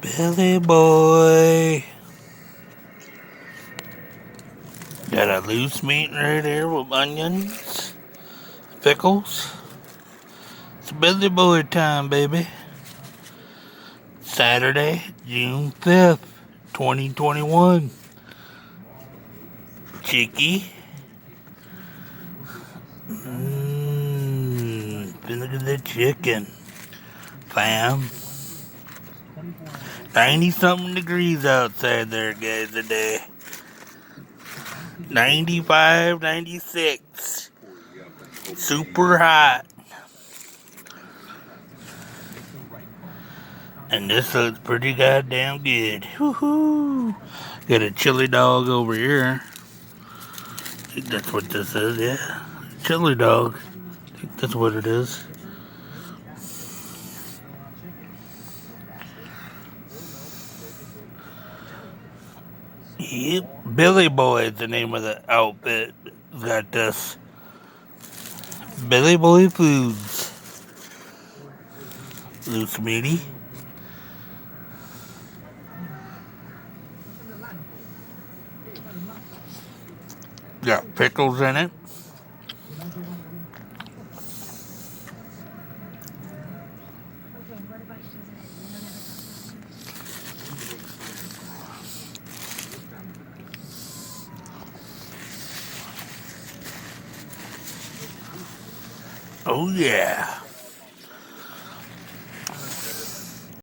Billy boy. Got a loose meat right here with onions, pickles. It's Billy boy time, baby. Saturday, June 5th, 2021. Chicky. Look at the chicken. Fam. 90 something degrees outside there, guys, today. 95, 96. Super hot. And this looks pretty goddamn good. Woohoo! Got a chili dog over here. I think that's what this is, yeah. Chili dog. I think that's what it is. Yep. Billy Boy is the name of the outfit. Got this. Billy Boy Foods. Loose meaty. Got pickles in it. Oh yeah.